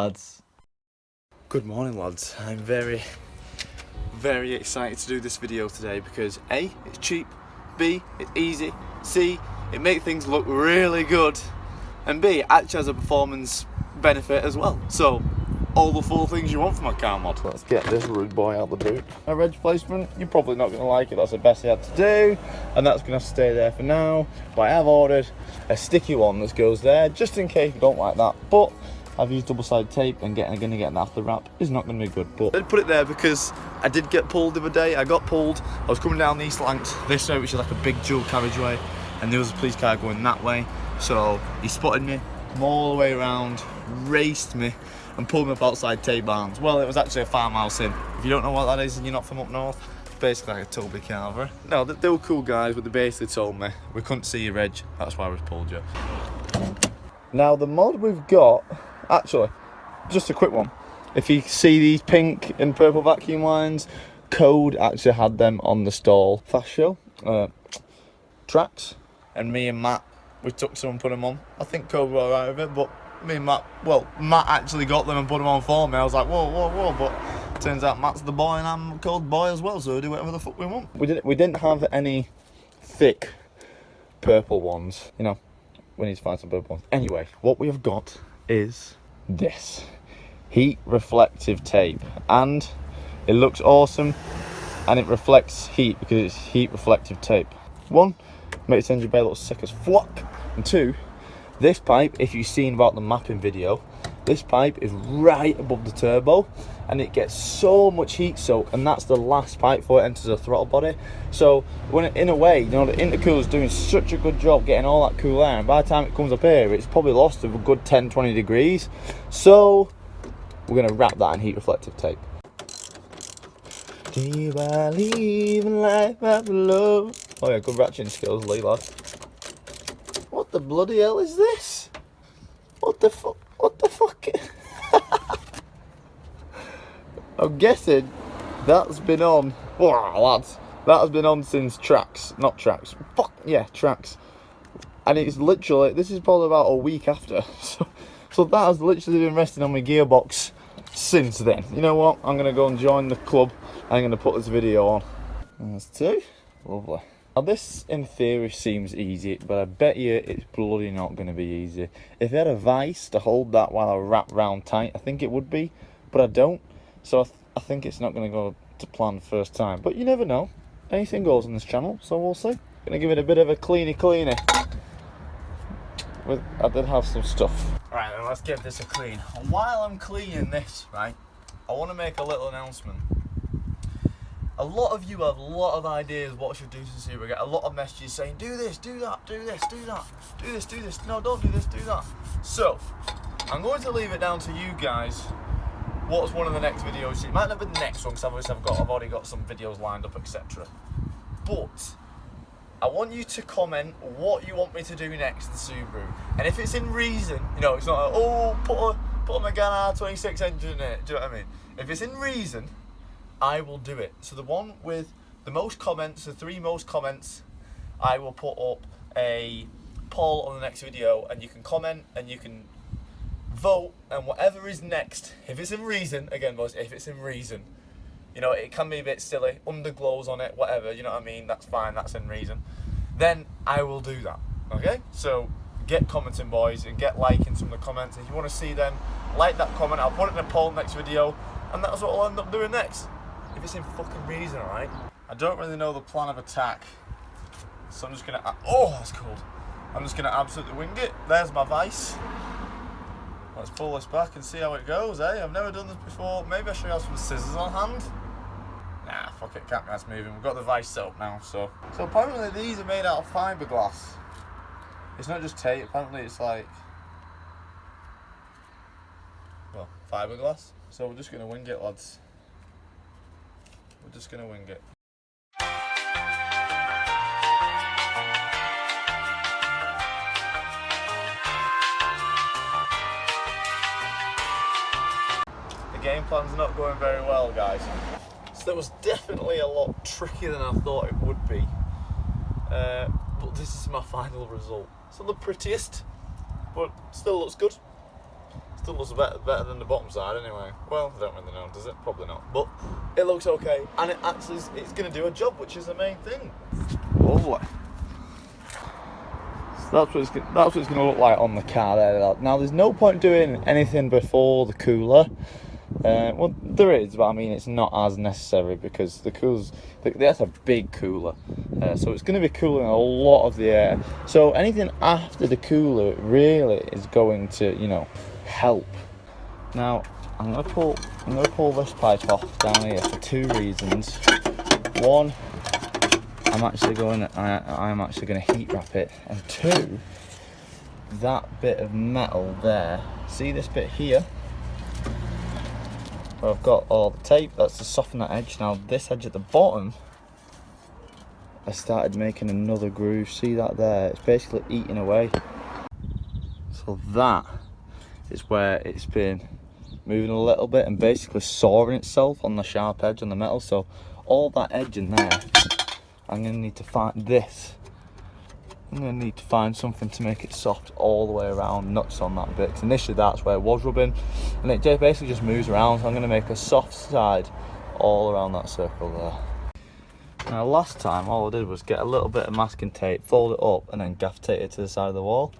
lads. Good morning, lads. I'm very excited to do this video today because A, it's cheap, B, it's easy, C, it makes things look really good, and B, it actually has a performance benefit as well. So, all the 4 things you want from a car mod. Let's get this rude boy out the boot. A reg placement, you're probably not going to like it, that's the best I had to do, and that's going to have to stay there for now. But I have ordered a sticky one that goes there, just in case you don't like that. But I've used double-sided tape, and going to get that after wrap is not going to be good. But I did put it there because I did get pulled the other day. I got pulled, I was coming down these slanks this way, which is like a big dual carriageway, and there was a police car going that way. So he spotted me, come all the way around, raced me, and pulled me up outside Tay Barnes. Well, it was actually a farmhouse in. If you don't know what that is and you're not from up north, it's basically like a Toby Carver. No, they were cool guys, but they basically told me, we couldn't see your reg, that's why we pulled you. Now the mod we've got, actually, just a quick one. If you see these pink and purple vacuum lines, Code actually had them on the stall. Fast show, tracks, and me and Matt, we took some and put them on. I think Code were alright with it, but me and Matt, well, Matt actually got them and put them on for me. I was like, whoa, but turns out Matt's the boy and I'm Code's boy as well, so we do whatever the fuck we want. We didn't have any thick purple ones, you know, we need to find some purple ones. Anyway, what we have got is this heat reflective tape, and it looks awesome and it reflects heat because it's heat reflective tape. 1, makes the engine bay look sick as fuck, and 2, this pipe, if you've seen about the mapping video, this pipe is right above the turbo and it gets so much heat soak, and that's the last pipe before it enters the throttle body. So when in a way, you know, the intercooler's doing such a good job getting all that cool air, and by the time it comes up here, it's probably lost a good 10-20 degrees. So we're going to wrap that in heat reflective tape. Do you believe in life after love? Oh yeah, good ratcheting skills, Lee, lad. What the bloody hell is this? What the fuck? What the fuck? I'm guessing that's been on. Oh, lads, that has been on since tracks. Not tracks. Fuck yeah, tracks. And it's literally, this is probably about a week after. So that has literally been resting on my gearbox since then. You know what? I'm gonna go and join the club. I'm gonna put this video on. That's 2. Lovely. Now this, in theory, seems easy, but I bet you it's bloody not going to be easy. If I had a vice to hold that while I wrap round tight, I think it would be, but I don't. So I think it's not going to go to plan first time. But you never know. Anything goes on this channel, so we'll see. Going to give it a bit of a cleany. I did have some stuff. Right, then let's give this a clean. And while I'm cleaning this, right, I want to make a little announcement. A lot of you have a lot of ideas what I should do to Subaru. I get a lot of messages saying, do this, do that, do this, do that, do this, do this. No, don't do this, do that. So, I'm going to leave it down to you guys. What's one of the next videos? It might not be the next one because obviously I've already got some videos lined up, etc. But I want you to comment what you want me to do next in Subaru. And if it's in reason, you know, it's not like, oh, put a Megane R26 engine in it. Do you know what I mean? If it's in reason, I will do it. So the one with the most comments, the 3 most comments, I will put up a poll on the next video, and you can comment and you can vote, and whatever is next, if it's in reason, again boys, if it's in reason, you know, it can be a bit silly, underglows on it, whatever, you know what I mean, that's fine, that's in reason, then I will do that, okay? So get commenting, boys, and get liking some of the comments. If you want to see them, like that comment, I'll put it in a poll next video, and that's what I'll end up doing next. If it's in fucking reason, alright? I don't really know the plan of attack, so I'm just gonna, oh, that's cold. I'm just gonna absolutely wing it. There's my vice. Let's pull this back and see how it goes, eh? I've never done this before. Maybe I should have some scissors on hand. Nah, fuck it, can't be that's moving. We've got the vice set up now, so. So apparently these are made out of fiberglass. It's not just tape, apparently it's like, well, fiberglass. So we're just gonna wing it, lads. We're just gonna wing it. The game plan's not going very well, guys. So that was definitely a lot trickier than I thought it would be. But this is my final result. It's not the prettiest, but still looks good. Still looks better than the bottom side anyway. Well, I don't really know, does it? Probably not. But it looks okay, and it actually it's going to do a job, which is the main thing. Lovely. So that's what it's going to look like on the car there. Now, there's no point doing anything before the cooler. Well, there is, but I mean it's not as necessary because the cooler's that's a big cooler, so it's going to be cooling a lot of the air. So anything after the cooler really is going to, you know, help. Now I'm going to pull this pipe off down here for two reasons. One, I'm actually going to heat wrap it, and two, that bit of metal there. See this bit here? I've got all the tape, that's to soften that edge. Now this edge at the bottom, I started making another groove. See that there? It's basically eating away. So that is where it's been moving a little bit and basically sawing itself on the sharp edge on the metal. So all that edge in there, I'm going to need to find this. I'm going to need to find something to make it soft all the way around, nuts on that bit. Because initially that's where it was rubbing, and it basically just moves around. So I'm going to make a soft side all around that circle there. Now last time all I did was get a little bit of masking tape, fold it up, and then gaff tape it to the side of the wall.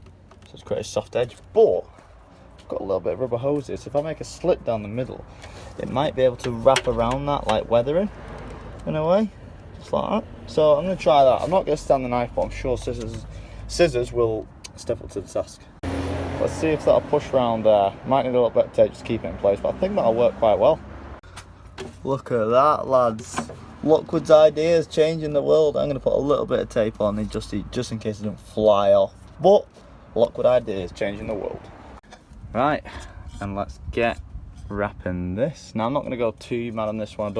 So it's quite a soft edge, but I've got a little bit of rubber hose here. So if I make a slit down the middle, it might be able to wrap around that like weathering in a way. Just like that. So I'm going to try that. I'm not going to stand the knife, but I'm sure scissors will step up to the task. Let's see if that'll push around there. Might need a little bit of tape just to keep it in place, but I think that'll work quite well. Look at that, lads. Lockwood's ideas changing the world. I'm going to put a little bit of tape on it just in case it don't fly off. But Lockwood ideas changing the world. Right, and let's get wrapping this. Now I'm not going to go too mad on this one.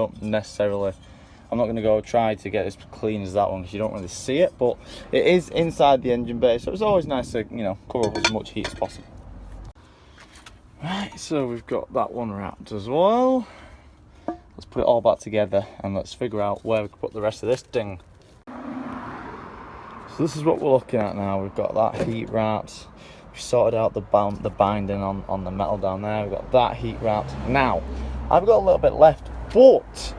I'm not going to go try to get as clean as that one because you don't really see it, but it is inside the engine bay, so it's always nice to, you know, cover up as much heat as possible. Right, so we've got that one wrapped as well. Let's put it all back together and let's figure out where we can put the rest of this ding. So this is what we're looking at now. We've got that heat wrapped. We've sorted out the binding on the metal down there. We've got that heat wrapped. Now, I've got a little bit left, but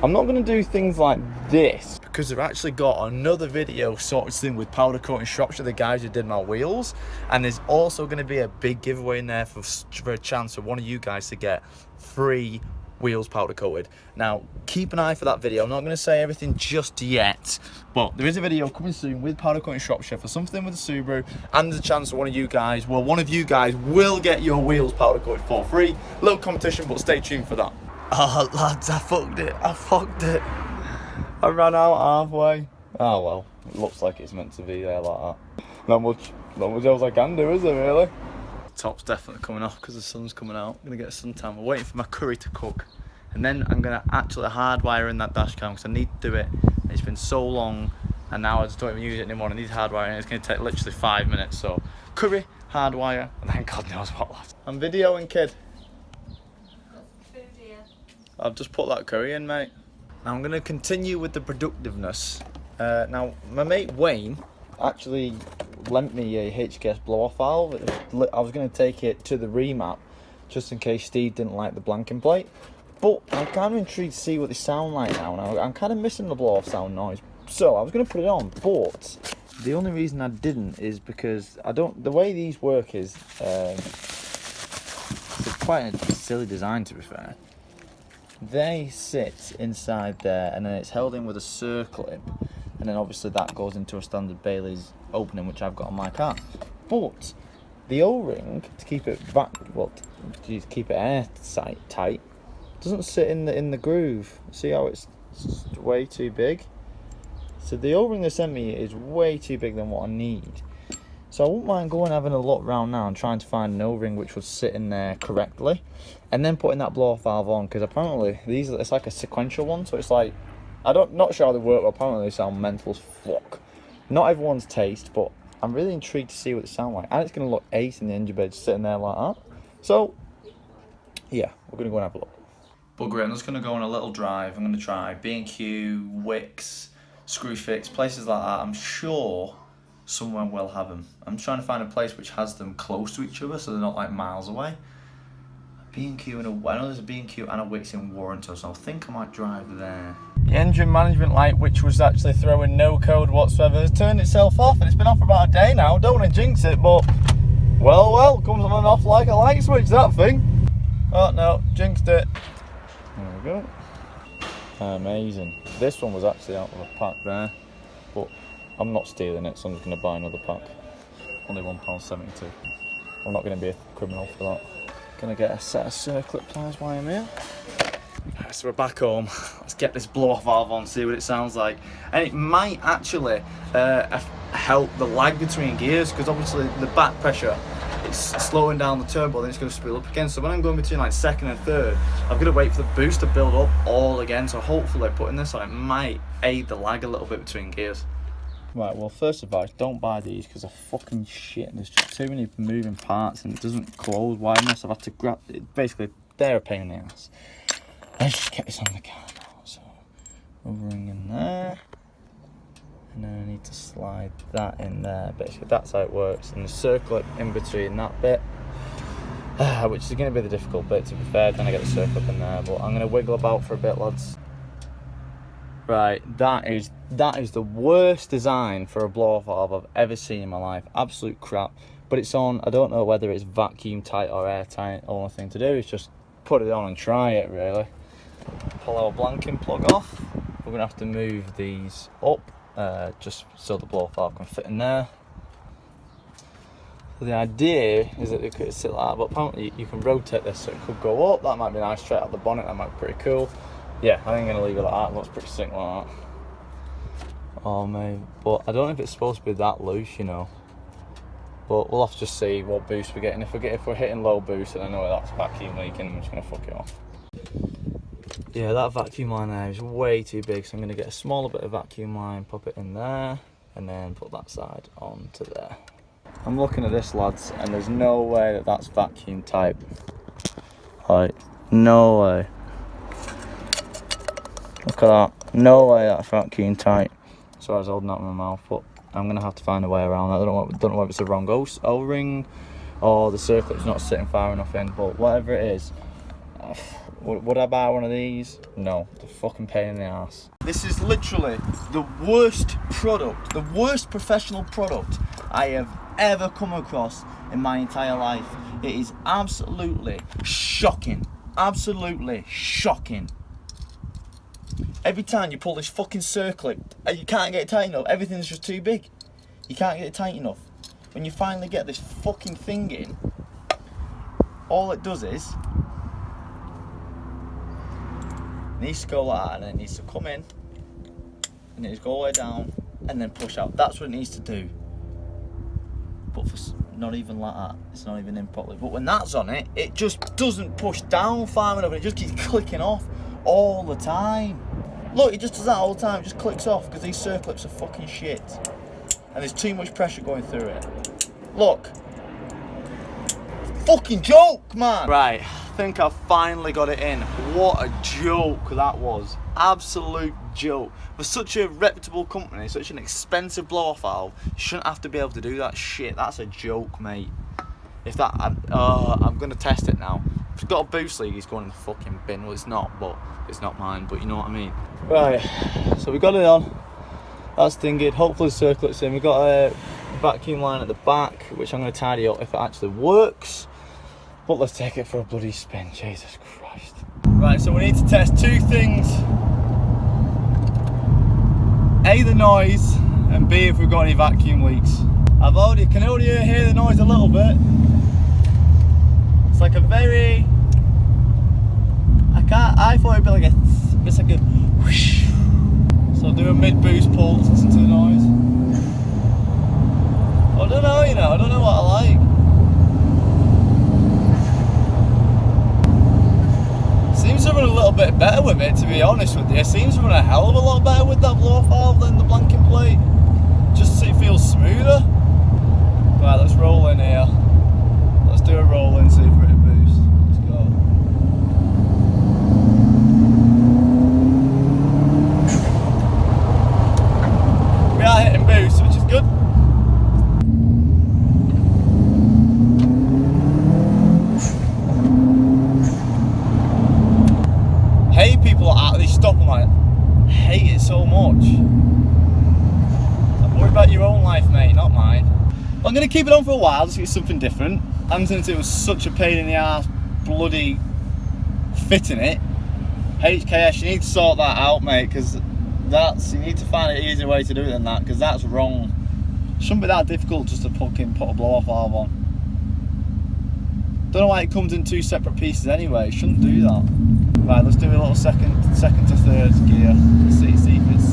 I'm not going to do things like this because I've actually got another video sorted in with powder coating Shropshire, the guys who did my wheels, and there's also going to be a big giveaway in there for a chance for one of you guys to get free wheels powder coated. Now keep an eye for that video. I'm not going to say everything just yet, but there is a video coming soon with powder coating Shropshire for something with the Subaru, and there's a chance that one of you guys will get your wheels powder coated for free. Little competition, but stay tuned for that. Oh lads, I fucked it. I ran out halfway. Oh well, it looks like it's meant to be there like that. Not much else I can do, is there really? Top's definitely coming off because the sun's coming out. I'm gonna get a suntan. I'm waiting for my curry to cook, and then I'm gonna actually hardwire in that dash cam because I need to do it. It's been so long, and now I just don't even use it anymore. I need hardwire, and it's gonna take literally 5 minutes. So curry, hardwire, and then God knows what last. I'm videoing, kid. I've just put that curry in, mate. Now I'm going to continue with the productiveness. Now my mate Wayne actually lent me a HKS blow-off valve. I was going to take it to the remap just in case Steve didn't like the blanking plate. But I'm kind of intrigued to see what they sound like now. I'm kind of missing the blow-off sound noise. So I was going to put it on, but the only reason I didn't is because the way these work is, it's quite a silly design to be fair. They sit inside there and then it's held in with a circlip, and then obviously that goes into a standard Bailey's opening which I've got on my car. But the O-ring to keep it to keep it airtight doesn't sit in the groove. See how it's way too big? So the O-ring they sent me is way too big than what I need. So I wouldn't mind going and having a look around now and trying to find an O-ring which would sit in there correctly, and then putting that blow-off valve on, because apparently it's like a sequential one, so it's like, not sure how they work, but apparently they sound mental as fuck. Not everyone's taste, but I'm really intrigued to see what they sound like, and it's going to look ace in the engine bay just sitting there like that. So yeah, we're going to go and have a look. Bugger it, I'm just going to go on a little drive. I'm going to try B&Q, Wicks, Screwfix, places like that. I'm sure someone will have them. I'm trying to find a place which has them close to each other so they're not like miles away. B&Q and I know there's a B&Q and a Wickes in Warrington, so I think I might drive there. The engine management light, which was actually throwing no code whatsoever, has turned itself off, and it's been off for about a day now. Don't want to jinx it, but well, comes on and off like a light switch, that thing. Oh no, jinxed it. There we go. Amazing. This one was actually out of a pack there, but I'm not stealing it, so I'm just going to buy another pack. Only £1.72. I'm not going to be a criminal for that. Gonna get a set of circlip pliers while I'm here. Right, so we're back home. Let's get this blow off valve on, see what it sounds like. And it might actually help the lag between gears, because obviously the back pressure is slowing down the turbo, then it's going to spool up again. So when I'm going between like second and third, I've got to wait for the boost to build up all again. So hopefully putting this on, it might aid the lag a little bit between gears. Right, well, first advice, don't buy these because they're fucking shit. There's just too many moving parts and it doesn't close wide enough, so I've had to grab it. Basically, they're a pain in the ass. Let's just get this on the car now. So, ring in there. And then I need to slide that in there. Basically, that's how it works. And the circlip in between that bit, which is going to be the difficult bit, to be fair. Then I get the circlip in there, but I'm going to wiggle about for a bit, lads. Right, that is the worst design for a blow-off valve I've ever seen in my life. Absolute crap. But it's on. I don't know whether it's vacuum tight or airtight. All the thing to do is just put it on and try it, really. Pull our blanking plug off. We're going to have to move these up just so the blow-off valve can fit in there. So the idea is that it could sit like that, but apparently you can rotate this so it could go up. That might be nice straight out the bonnet. That might be pretty cool. Yeah, I think I'm going to leave it like that. It looks pretty sick like that. Oh, mate. But I don't know if it's supposed to be that loose, you know. But we'll have to just see what boost we're getting. If we're hitting low boost, and I know that's vacuum leaking, I'm just going to fuck it off. Yeah, that vacuum line there is way too big, so I'm going to get a smaller bit of vacuum line, pop it in there, and then put that side onto there. I'm looking at this, lads, and there's no way that that's vacuum type. Like, no way. Look at that. No way that's vacuum tight. Sorry, I was holding that in my mouth, but I'm going to have to find a way around that. I don't know if it's the wrong O-ring or the circlip's not sitting far enough in, but whatever it is. Would I buy one of these? No. It's a fucking pain in the ass. This is literally the worst product, the worst professional product I have ever come across in my entire life. It is absolutely shocking. Absolutely shocking. Every time you pull this fucking circlip, you can't get it tight enough. Everything's just too big. You can't get it tight enough. When you finally get this fucking thing in, all it does is, it needs to go like that, and then it needs to come in, and it needs to go all the way down, and then push out. That's what it needs to do. But for not even like that, it's not even in properly. But when that's on it, it just doesn't push down far enough, and it just keeps clicking off all the time. Look, it just does that all the time. It just clicks off because these circlips are fucking shit, and there's too much pressure going through it. Look, fucking joke, man. Right, I think I finally got it in. What a joke that was. Absolute joke. For such a reputable company, such an expensive blow-off valve, you shouldn't have to be able to do that shit. That's a joke, mate. If that, I'm gonna test it now. If it's got a boost lead, he's going in the fucking bin. Well, it's not, but it's not mine, but you know what I mean. Right, so we got it on. That's dinged. Hopefully the circlip's in. We've got a vacuum line at the back, which I'm going to tidy up if it actually works. But let's take it for a bloody spin. Jesus Christ. Right, so we need to test two things. A, the noise, and B, if we've got any vacuum leaks. Can already hear the noise a little bit. It's like a very, I thought it'd be like it's like a whoosh. So I'll do a mid boost pull to listen to the noise. I don't know, you know, I don't know what I like. Seems to run a little bit better with it, to be honest with you. It seems to run a hell of a lot better with that blow-off valve than the blanking plate. Just so it feels smoother. Right, let's roll in here. Let's do a roll in, see if we're at boost. Let's go. We are hitting boost, which is good. I hate it so much. Worry about your own life, mate, not mine. I'm going to keep it on for a while just to get something different. And since it was such a pain in the ass, bloody fitting it, HKS, you need to sort that out, mate, because you need to find an easier way to do it than that, because that's wrong. It shouldn't be that difficult just to fucking put a blow-off valve on. Don't know why it comes in 2 separate pieces anyway. It shouldn't do that. Right, let's do a little second to third gear. Let's see if it's.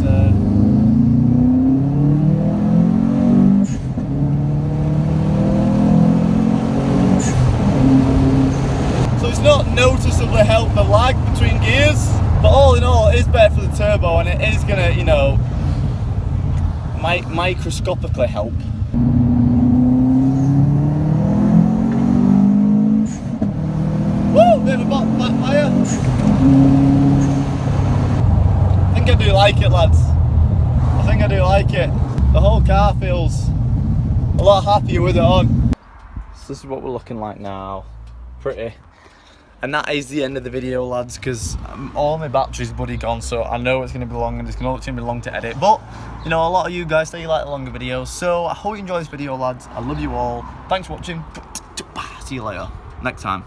So it's not noticeably helped the lag between gears, but all in all, it is better for the turbo, and it is gonna, you know, microscopically help. Woo! Bit of a backfire. I think I do like it, lads. I think I do like it. The whole car feels a lot happier with it on. So this is what we're looking like now. Pretty. And that is the end of the video, lads, because all my battery's bloody gone, so I know it's going to be long and it's going to be long to edit. But, you know, a lot of you guys say you like the longer videos, so I hope you enjoy this video, lads. I love you all. Thanks for watching. See you later. Next time.